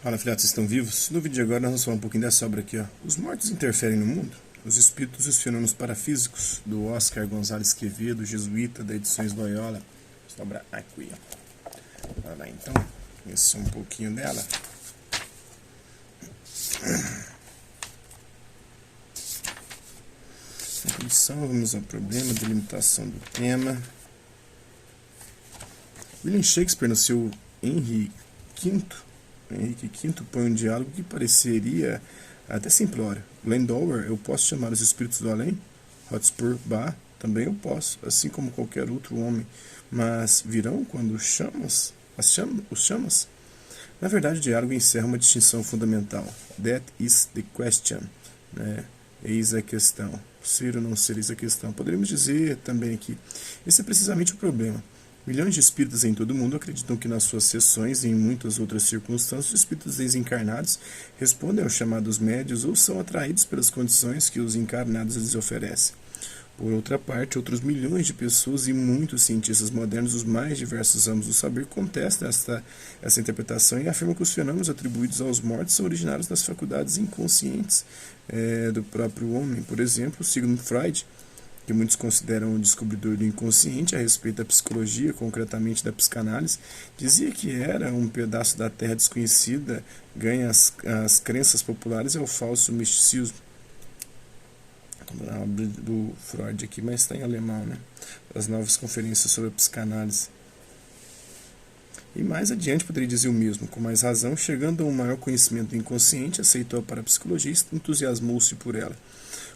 Fala, filhotes, estão vivos? No vídeo de agora nós vamos falar um pouquinho dessa obra aqui, ó. Os mortos interferem no mundo? Os espíritos e os fenômenos parafísicos, do Oscar Gonzalez Quevedo, jesuíta, da Edições Loyola. Essa obra aqui, ó. Olha lá, então, conhecer um pouquinho dela. Introdução, vamos ao problema, delimitação do tema. William Shakespeare, no seu Henrique V, põe um diálogo que pareceria até simplório. Landover, eu posso chamar os espíritos do além? Hotspur, bah, também eu posso, assim como qualquer outro homem. Mas virão quando os chamas? Na verdade, o diálogo encerra uma distinção fundamental. That is the question. Né? Eis a questão. Ser ou não ser, eis a questão. Poderíamos dizer também aqui, esse é precisamente o problema. Milhões de espíritas em todo o mundo acreditam que nas suas sessões e em muitas outras circunstâncias, os espíritos desencarnados respondem aos chamados médios ou são atraídos pelas condições que os encarnados lhes oferecem. Por outra parte, outros milhões de pessoas e muitos cientistas modernos dos mais diversos ramos do saber contestam essa interpretação e afirmam que os fenômenos atribuídos aos mortos são originários das faculdades inconscientes do próprio homem. Por exemplo, Sigmund Freud, que muitos consideram o descobridor do inconsciente a respeito da psicologia, concretamente da psicanálise, dizia que era um pedaço da terra desconhecida, ganha as crenças populares e ao falso misticismo. Do Freud aqui, mas está em alemão, né? As novas conferências sobre a psicanálise. E mais adiante poderia dizer o mesmo, com mais razão, chegando a um maior conhecimento do inconsciente, aceitou a parapsicologia e entusiasmou-se por ela.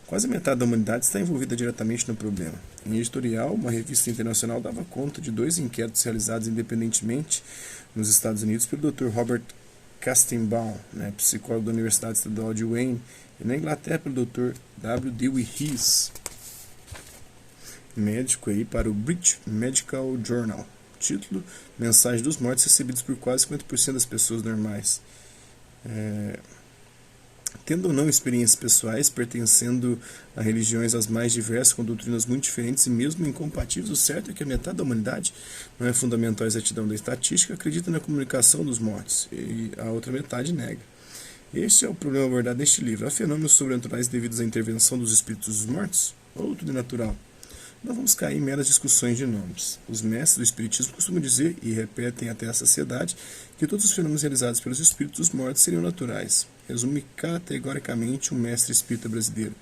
Quase metade da humanidade está envolvida diretamente no problema. Em editorial, uma revista internacional dava conta de 2 inquéritos realizados independentemente nos Estados Unidos pelo Dr. Robert Kastenbaum, psicólogo da Universidade Estadual de Wayne, e na Inglaterra pelo Dr. W. Dewey Rees, médico aí, para o British Medical Journal. Título: Mensagem dos mortos recebidos por quase 50% das pessoas normais. Tendo ou não experiências pessoais, pertencendo a religiões as mais diversas, com doutrinas muito diferentes e mesmo incompatíveis, o certo é que a metade da humanidade, não é fundamental a exatidão da estatística, acredita na comunicação dos mortos, e a outra metade nega. Este é o problema abordado neste livro. Há fenômenos sobrenaturais devidos à intervenção dos espíritos dos mortos? Ou tudo é natural? Não vamos cair em meras discussões de nomes. Os mestres do espiritismo costumam dizer, e repetem até a saciedade, que todos os fenômenos realizados pelos espíritos dos mortos seriam naturais. Resume categoricamente um mestre espírita brasileiro.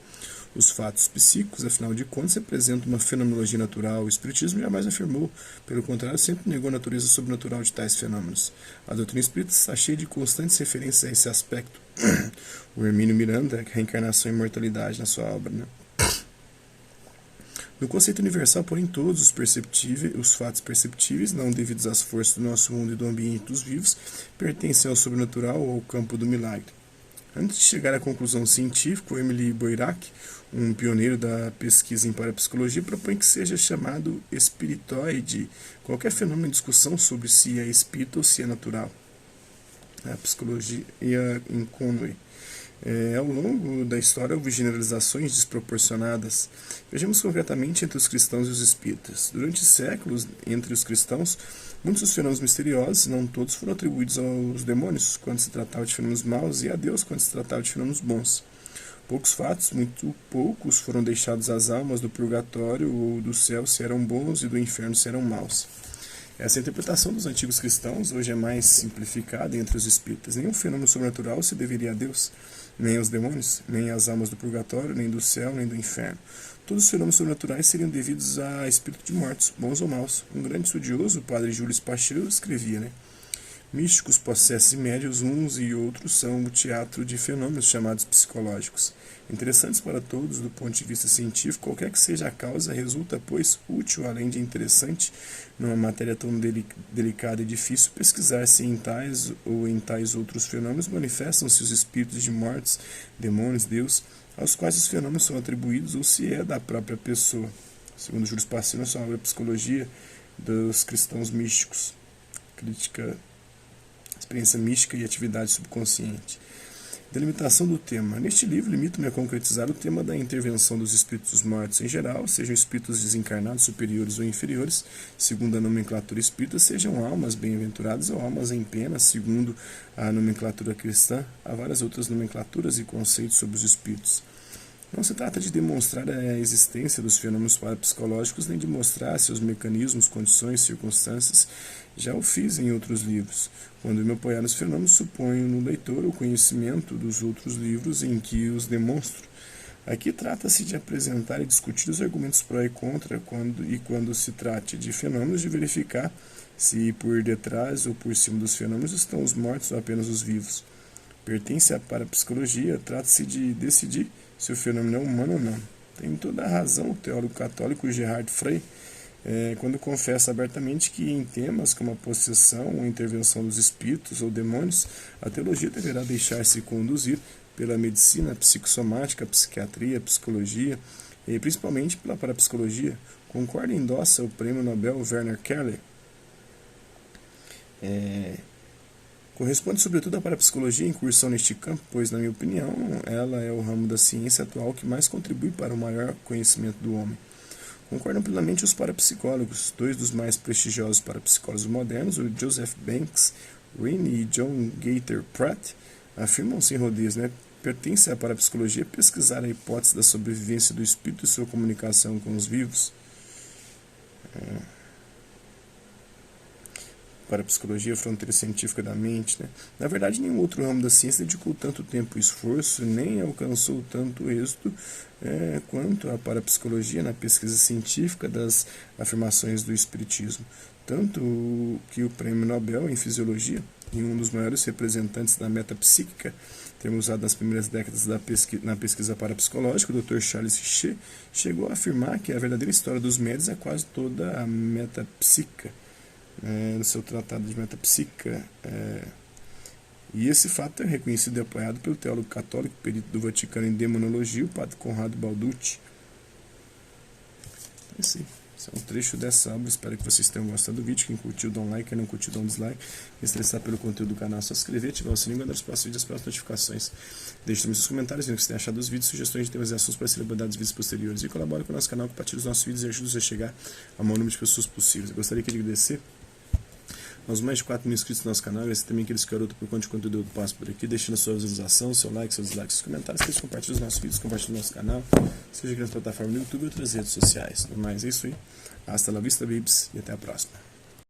Os fatos psíquicos, afinal de contas, representam uma fenomenologia natural. O espiritismo jamais afirmou, pelo contrário, sempre negou a natureza sobrenatural de tais fenômenos. A doutrina espírita está cheia de constantes referências a esse aspecto. O Hermínio Miranda, Reencarnação e Imortalidade, na sua obra, No conceito universal, porém, todos os fatos perceptíveis, não devidos às forças do nosso mundo e do ambiente dos vivos, pertencem ao sobrenatural ou ao campo do milagre. Antes de chegar à conclusão científica, o Emily Boirac, um pioneiro da pesquisa em parapsicologia, propõe que seja chamado espiritoide qualquer fenômeno em discussão sobre se é espírito ou se é natural. A psicologia em Conway. Ao longo da história houve generalizações desproporcionadas. Vejamos concretamente entre os cristãos e os espíritas. Durante séculos, entre os cristãos, muitos dos fenômenos misteriosos, não todos, foram atribuídos aos demônios, quando se tratava de fenômenos maus, e a Deus, quando se tratava de fenômenos bons. Poucos fatos, muito poucos, foram deixados às almas do purgatório ou do céu se eram bons e do inferno se eram maus. Essa interpretação dos antigos cristãos hoje é mais simplificada entre os espíritas. Nenhum fenômeno sobrenatural se deveria a Deus, nem aos demônios, nem às almas do purgatório, nem do céu, nem do inferno. Todos os fenômenos sobrenaturais seriam devidos a espíritos de mortos, bons ou maus. Um grande estudioso, o padre Júlio Pacheco, escrevia, Místicos, possessos e médios, uns e outros, são o teatro de fenômenos chamados psicológicos. Interessantes para todos do ponto de vista científico, qualquer que seja a causa, resulta, pois, útil, além de interessante, numa matéria tão delicada e difícil, pesquisar se em tais ou em tais outros fenômenos manifestam-se os espíritos de mortos, demônios, Deus, aos quais os fenômenos são atribuídos, ou se é da própria pessoa. Segundo Júlio Pacheco, na sua obra Psicologia dos Cristãos Místicos, crítica experiência mística e atividade subconsciente. Delimitação do tema. Neste livro, limito-me a concretizar o tema da intervenção dos espíritos mortos em geral, sejam espíritos desencarnados superiores ou inferiores, segundo a nomenclatura espírita, sejam almas bem-aventuradas ou almas em pena, segundo a nomenclatura cristã. Há várias outras nomenclaturas e conceitos sobre os espíritos. Não se trata de demonstrar a existência dos fenômenos parapsicológicos, nem de mostrar seus mecanismos, condições, circunstâncias. Já o fiz em outros livros. Quando me apoiar nos fenômenos, suponho no leitor o conhecimento dos outros livros em que os demonstro. Aqui trata-se de apresentar e discutir os argumentos pró e contra, quando se trate de fenômenos, de verificar se por detrás ou por cima dos fenômenos estão os mortos ou apenas os vivos. Pertence à parapsicologia, trata-se de decidir se o fenômeno é humano ou não. Tem toda a razão o teólogo católico Gerhard Frey, quando confessa abertamente que em temas como a possessão ou intervenção dos espíritos ou demônios, a teologia deverá deixar-se conduzir pela medicina, psicossomática, psiquiatria, psicologia e principalmente pela parapsicologia. Concorda e endossa o prêmio Nobel Werner Keller. Corresponde sobretudo à parapsicologia a incursão neste campo, pois, na minha opinião, ela é o ramo da ciência atual que mais contribui para o maior conhecimento do homem. Concordam plenamente os parapsicólogos. Dois dos mais prestigiosos parapsicólogos modernos, o Joseph Banks Rini e John Gaither Pratt, afirmam sem rodeios, pertence à parapsicologia pesquisar a hipótese da sobrevivência do espírito e sua comunicação com os vivos. Parapsicologia, fronteira científica da mente. Na verdade, nenhum outro ramo da ciência dedicou tanto tempo e esforço, nem alcançou tanto êxito quanto a parapsicologia na pesquisa científica das afirmações do espiritismo. Tanto que o Prêmio Nobel em Fisiologia, e um dos maiores representantes da metapsíquica, termo usado nas primeiras décadas na pesquisa parapsicológica, o Dr. Charles Richer, chegou a afirmar que a verdadeira história dos médios é quase toda a metapsíquica. No seu tratado de metapsíquica, e esse fato é reconhecido e apoiado pelo teólogo católico, perito do Vaticano em demonologia, o padre Conrado Balducci. Esse é um trecho dessa obra. Espero que vocês tenham gostado do vídeo. Quem curtiu, dá um like, quem não curtiu, dá um dislike. Se interessar pelo conteúdo do canal, é só se inscrever, ativar o sininho e mandar os próximos vídeos para as notificações. Deixe também seus comentários, vendo o que você tem achado dos vídeos, sugestões de temas e assuntos para serem abordados nos vídeos posteriores. E colabore com o nosso canal, compartilhe os nossos vídeos e ajude-nos a chegar ao maior número de pessoas possíveis. Eu gostaria de agradecer aos mais de 4.000 inscritos no nosso canal, e também aqueles que garoto por conta de conteúdo eu passo por aqui, deixando a sua visualização, seu like, seus dislikes, seus comentários, que compartilhem os nossos vídeos, compartilhem o nosso canal, seja aqui na plataforma do YouTube ou outras redes sociais. No mais, é isso aí. Hasta la vista, bibs, e até a próxima.